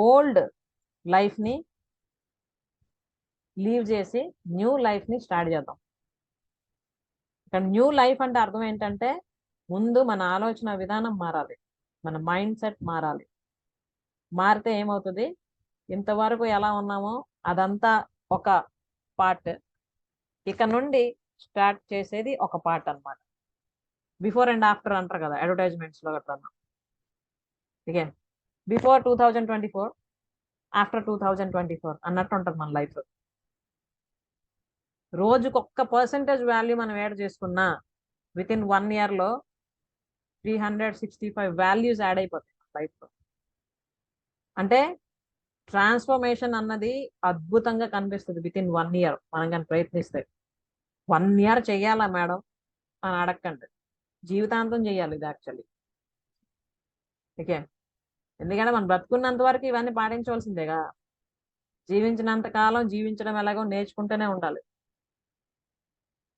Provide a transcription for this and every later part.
Old లైఫ్ని leave చేసి new లైఫ్ని స్టార్ట్ చేద్దాం. ఇక్కడ న్యూ లైఫ్ అంటే అర్థం ఏంటంటే ముందు మన ఆలోచన విధానం మారాలి, మన మైండ్ సెట్ మారాలి. మారితే ఏమవుతుంది, ఇంతవరకు ఎలా ఉన్నామో అదంతా ఒక పార్ట్, ఇక నుండి స్టార్ట్ చేసేది ఒక పార్ట్ అన్నమాట. బిఫోర్ అండ్ ఆఫ్టర్ అంటారు కదా అడ్వర్టైజ్మెంట్స్ లో గట్రా. ఓకే, బిఫోర్ 2024, ఆఫ్టర్ 2024 అన్నట్టు ఉంటుంది మన లైఫ్. రోజుకు ఒక్క పర్సెంటేజ్ వాల్యూ మనం యాడ్ చేసుకున్నా విత్ ఇన్ 1 year లో 365 వాల్యూస్ యాడ్ అయిపోతాయి లైఫ్లో. అంటే ట్రాన్స్ఫర్మేషన్ అన్నది అద్భుతంగా కనిపిస్తుంది విత్ ఇన్ 1 year మనం కానీ ప్రయత్నిస్తే. 1 year చెయ్యాలా మేడం అని అడగండి, జీవితాంతం చెయ్యాలి ఇది యాక్చువల్లీ. ఓకే, ఎందుకంటే మనం బ్రతుకున్నంత వరకు ఇవన్నీ పాటించవలసిందేగా. జీవించినంత కాలం జీవించడం ఎలాగో నేర్చుకుంటూనే ఉండాలి.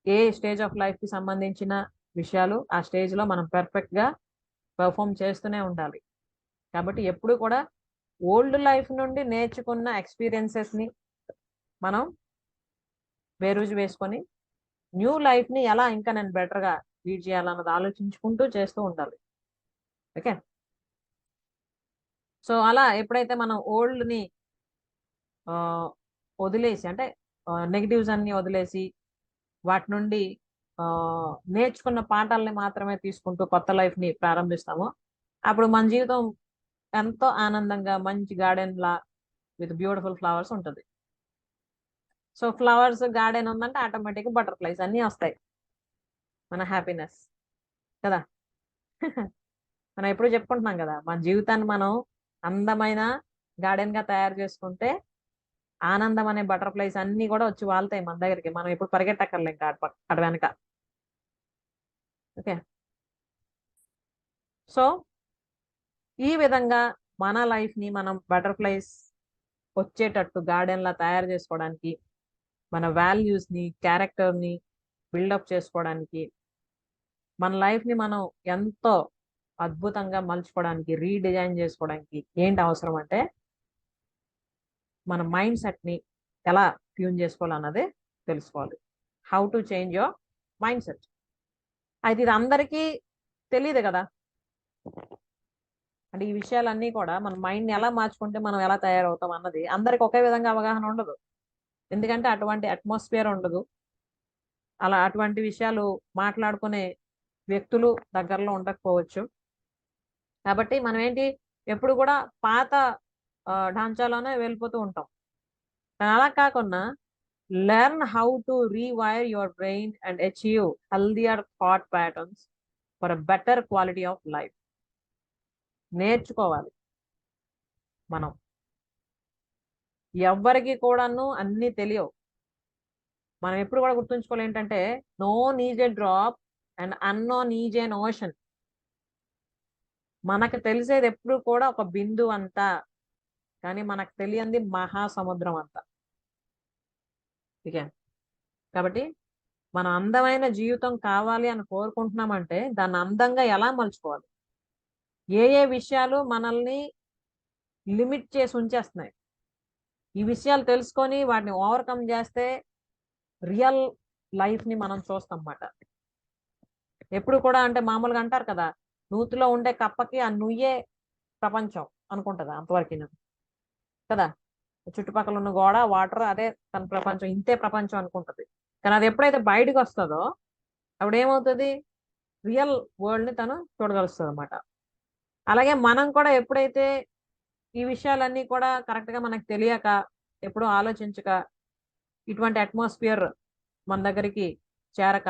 ఏ స్టేజ్ ఆఫ్ లైఫ్కి సంబంధించిన విషయాలు ఆ స్టేజ్లో మనం పర్ఫెక్ట్గా పర్ఫామ్ చేస్తూనే ఉండాలి. కాబట్టి ఎప్పుడు కూడా ఓల్డ్ లైఫ్ నుండి నేర్చుకున్న ఎక్స్పీరియన్సెస్ని మనం బేరుజు వేసుకొని న్యూ లైఫ్ని ఎలా ఇంకా నేను బెటర్గా లీడ్ చేయాలన్నది ఆలోచించుకుంటూ చేస్తూ ఉండాలి. ఓకే, సో అలా ఎప్పుడైతే మనం ఓల్డ్ని వదిలేసి, అంటే నెగిటివ్స్ అన్ని వదిలేసి వాటి నుండి నేర్చుకున్న పాఠాలని మాత్రమే తీసుకుంటూ కొత్త లైఫ్ని ప్రారంభిస్తామో అప్పుడు మన జీవితం ఎంతో ఆనందంగా మంచి garden law with beautiful flowers ఉంటుంది. సో ఫ్లవర్స్ గార్డెన్ ఉందంటే ఆటోమేటిక్గా బటర్ఫ్లైస్ అన్నీ వస్తాయి, మన హ్యాపీనెస్ కదా. మనం ఎప్పుడు చెప్పుకుంటున్నాం కదా, మన జీవితాన్ని మనం అందమైన గార్డెన్గా తయారు చేసుకుంటే ఆనందం అనే బటర్ఫ్లైస్ అన్నీ కూడా వచ్చి వాళ్తాయి మన దగ్గరికి, మనం ఎప్పుడు పరిగెట్టక్కర్లే ఇంకా అటు వెనక. ఓకే, సో ఈ విధంగా మన లైఫ్ని మనం బటర్ఫ్లైస్ వచ్చేటట్టు గార్డెన్లా తయారు చేసుకోవడానికి, మన వాల్యూస్ని క్యారెక్టర్ని బిల్డప్ చేసుకోవడానికి, మన లైఫ్ని మనం ఎంతో అద్భుతంగా మలుచుకోవడానికి రీడిజైన్ చేసుకోవడానికి ఏంటి అవసరం అంటే మన మైండ్ సెట్ని ఎలా ట్యూన్ చేసుకోవాలన్నది తెలుసుకోవాలి. How to change your mind set. అయితే ఇది అందరికీ తెలియదు కదా. అంటే ఈ విషయాలన్నీ కూడా మన మైండ్ని ఎలా మార్చుకుంటే మనం ఎలా తయారవుతాం అన్నది అందరికి ఒకే విధంగా అవగాహన ఉండదు. ఎందుకంటే అటువంటి అట్మాస్ఫియర్ ఉండదు, అలా అటువంటి విషయాలు మాట్లాడుకునే వ్యక్తులు దగ్గరలో ఉండకపోవచ్చు. కాబట్టి మనం ఏంటి ఎప్పుడు కూడా పాత ఢాంచాలోనే వెళ్ళిపోతూ ఉంటాం. కానీ అలా కాకుండా learn how to rewire your brain and achieve healthier thought patterns for a better quality of life. నేర్చుకోవాలి మనం. ఎవ్వరికి కూడాను అన్నీ తెలియవు. మనం ఎప్పుడు కూడా గుర్తుంచుకోవాలి ఏంటంటే known is a drop and unknown is an ocean. మనకు తెలిసేది ఎప్పుడు కూడా ఒక బిందు అంతా, కానీ మనకు తెలియంది మహాసముద్రం అంతా. ఓకే, కాబట్టి మనం అందమైన జీవితం కావాలి అని కోరుకుంటున్నామంటే దాన్ని అందంగా ఎలా మలుచుకోవాలి, ఏ ఏ విషయాలు మనల్ని లిమిట్ చేసి ఉంచేస్తున్నాయి, ఈ విషయాలు తెలుసుకొని వాటిని ఓవర్కమ్ చేస్తే రియల్ లైఫ్ని మనం చూస్తాం అన్నమాట. ఎప్పుడు కూడా అంటే మామూలుగా అంటారు కదా, నూతిలో ఉండే కప్పకి ఆ నుయ్యే ప్రపంచం అనుకుంటుందా అంతవరకు కదా. చుట్టుపక్కల ఉన్న గోడ వాటర్ అదే తన ప్రపంచం, ఇంతే ప్రపంచం అనుకుంటుంది. కానీ అది ఎప్పుడైతే బయటకు వస్తుందో అప్పుడు ఏమవుతుంది, రియల్ వరల్డ్ని తను చూడగలుస్తుంది అన్నమాట. అలాగే మనం కూడా ఎప్పుడైతే ఈ విషయాలన్నీ కూడా కరెక్ట్గా మనకు తెలియక ఎప్పుడూ ఆలోచించక ఇటువంటి అట్మాస్ఫియర్ మన దగ్గరికి చేరక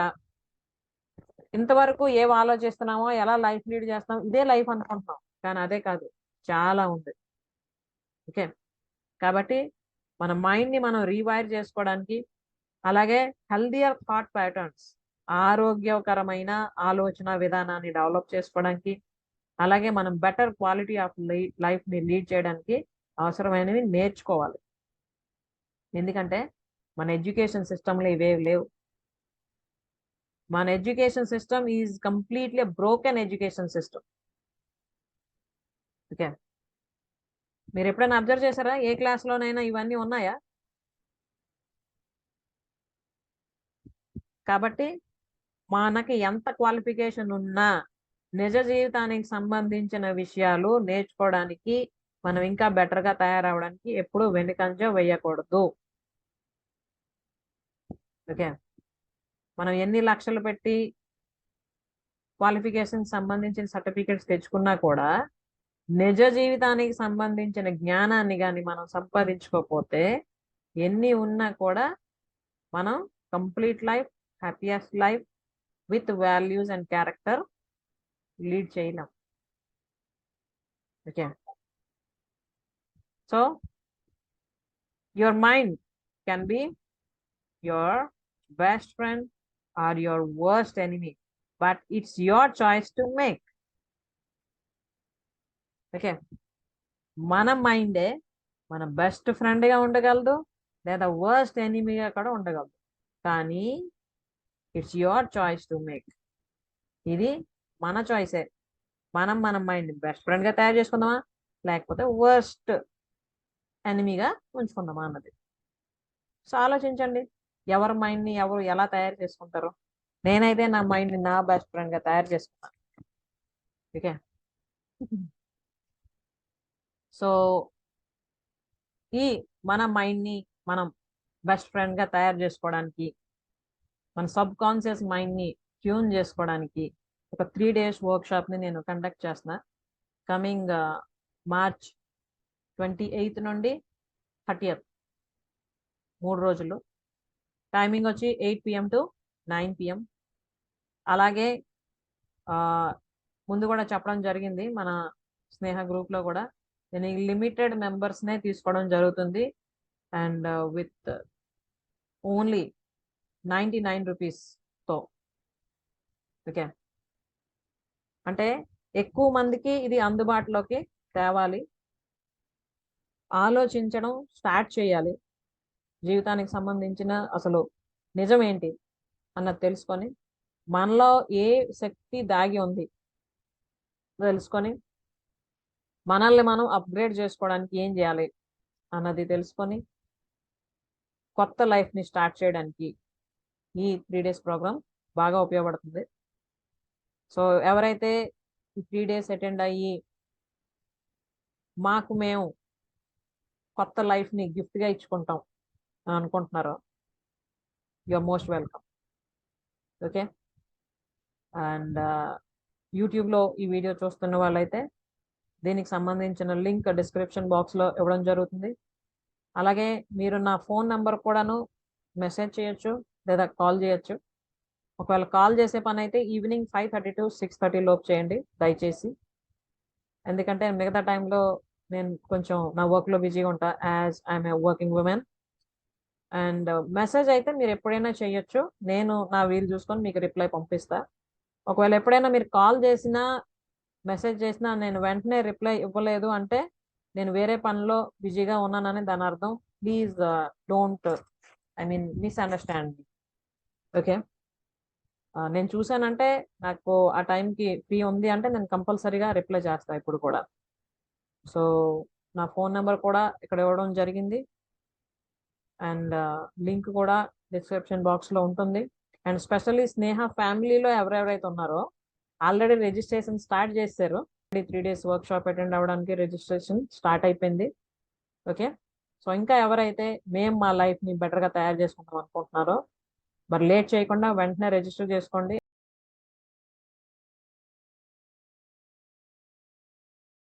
ఇంతవరకు ఏం ఆలోచిస్తున్నామో ఎలా లైఫ్ లీడ్ చేస్తాం ఇదే లైఫ్ అనుకుంటున్నాం, కానీ అదే కాదు, చాలా ఉంది. ఓకే, కాబట్టి మన మైండ్ని మనం రీవైర్ చేసుకోవడానికి, అలాగే హెల్దియర్ థాట్ ప్యాటర్న్స్ ఆరోగ్యకరమైన ఆలోచన విధానాన్ని డెవలప్ చేసుకోవడానికి, అలాగే మనం బెటర్ క్వాలిటీ ఆఫ్ లైఫ్ని లీడ్ చేయడానికి అవసరమైనవి నేర్చుకోవాలి. ఎందుకంటే మన ఎడ్యుకేషన్ సిస్టంలో ఇవేవి లేవు. మన education system is completely broken education system. Okay, మీరు ఎప్పుడైనా అబ్జర్వ్ చేశారా? ఏ క్లాస్లోనైనా ఇవన్నీ ఉన్నాయా? కాబట్టి మనకి ఎంత క్వాలిఫికేషన్ ఉన్నా నిజ జీవితానికి సంబంధించిన విషయాలు నేర్చుకోవడానికి, మనం ఇంకా బెటర్గా తయారవడానికి ఎప్పుడూ వెనుకంజ వేయకూడదు. ఓకే, మనం ఎన్ని లక్షలు పెట్టి క్వాలిఫికేషన్ సంబంధించిన సర్టిఫికేట్స్ తెచ్చుకున్నా కూడా నిజ జీవితానికి సంబంధించిన జ్ఞానాన్ని కానీ మనం సంపాదించుకోకపోతే ఎన్ని ఉన్నా కూడా మనం complete life, happiest life with values and character lead చేయలేం. Okay, so your mind can be your best friend or your worst enemy, but it's your choice to make. Okay, మన మైండే మన బెస్ట్ ఫ్రెండ్గా ఉండగలదు, లేదా వర్స్ట్ ఎనిమీగా కూడా ఉండగలదు. కానీ it's your choice to make. ఇది మన చాయిసే. మనం మన మైండ్ బెస్ట్ ఫ్రెండ్గా తయారు చేసుకుందామా, లేకపోతే వర్స్ట్ ఎనిమీగా ఉంచుకుందామా అన్నది. సో ఆలోచించండి, ఎవరి మైండ్ని ఎవరు ఎలా తయారు చేసుకుంటారు. నేనైతే నా మైండ్ని నా బెస్ట్ ఫ్రెండ్గా తయారు చేసుకున్నాను. ఓకే, సో ఈ మన మైండ్ని మనం బెస్ట్ ఫ్రెండ్గా తయారు చేసుకోవడానికి, మన సబ్ కాన్షియస్ మైండ్ని ట్యూన్ చేసుకోవడానికి ఒక 3 days వర్క్షాప్ని నేను కండక్ట్ చేస్తున్నా. కమింగ్ March 28th నుండి 30th, 3 రోజులు. టైమింగ్ వచ్చి 8 PM to 9 PM. అలాగే ముందు కూడా చెప్పడం జరిగింది మన స్నేహ గ్రూప్లో కూడా, నేను లిమిటెడ్ మెంబర్స్నే తీసుకోవడం జరుగుతుంది. And with only 99 రూపీస్తో. ఓకే, అంటే ఎక్కువ మందికి ఇది అందుబాటులోకి తేవాలి. ఆలోచించడం స్టార్ట్ చేయాలి. జీవితానికి సంబంధించిన అసలు నిజం ఏంటి అన్నది తెలుసుకొని, మనలో ఏ శక్తి దాగి ఉంది తెలుసుకొని, మనల్ని మనం అప్గ్రేడ్ చేసుకోవడానికి ఏం చేయాలి అన్నది తెలుసుకొని కొత్త లైఫ్ని స్టార్ట్ చేయడానికి ఈ 3 days ప్రోగ్రామ్ బాగా ఉపయోగపడుతుంది. సో ఎవరైతే ఈ 3 days అటెండ్ అయ్యి మాకు మేము కొత్త లైఫ్ని గిఫ్ట్గా ఇచ్చుకుంటాం అని అనుకుంటున్నారో, you are most welcome. Okay, and యూట్యూబ్లో ఈ వీడియో చూస్తున్న వాళ్ళైతే దీనికి సంబంధించిన లింక్ డిస్క్రిప్షన్ బాక్స్లో ఇవ్వడం జరుగుతుంది. అలాగే మీరు నా ఫోన్ నెంబర్ కూడాను మెసేజ్ చేయొచ్చు లేదా కాల్ చేయొచ్చు. ఒకవేళ కాల్ చేసే పని అయితే ఈవినింగ్ 5:30 to 6:30 లోపు చేయండి దయచేసి. ఎందుకంటే మిగతా టైంలో నేను కొంచెం నా వర్క్లో బిజీగా ఉంటా, as I'm a working women. And message అయితే మీరు ఎప్పుడైనా చేయొచ్చు, నేను నా వీలు చూసుకొని మీకు రిప్లై పంపిస్తా. ఒకవేళ ఎప్పుడైనా మీరు కాల్ చేసినా మెసేజ్ చేసినా నేను వెంటనే రిప్లై ఇవ్వలేదు అంటే నేను వేరే పనిలో బిజీగా ఉన్నానని దాని అర్థం. Please don't misunderstand. ఓకే, నేను చూసానంటే నాకు ఆ టైంకి ఫ్రీ ఉంది అంటే నేను కంపల్సరీగా రిప్లై చేస్తాను ఇప్పుడు కూడా. సో నా ఫోన్ నెంబర్ కూడా ఇక్కడ ఇవ్వడం జరిగింది, అండ్ లింక్ కూడా డిస్క్రిప్షన్ బాక్స్లో ఉంటుంది. అండ్ స్పెషల్లీ స్నేహ ఫ్యామిలీలో ఎవరెవరైతే ఉన్నారో ఆల్రెడీ రిజిస్ట్రేషన్ స్టార్ట్ చేశారు. 3 days వర్క్షాప్ అటెండ్ అవ్వడానికి రిజిస్ట్రేషన్ స్టార్ట్ అయిపోయింది. ఓకే, సో ఇంకా ఎవరైతే మేము మా లైఫ్ని బెటర్గా తయారు చేసుకుంటాం అనుకుంటున్నారో మరి లేట్ చేయకుండా వెంటనే రిజిస్టర్ చేసుకోండి.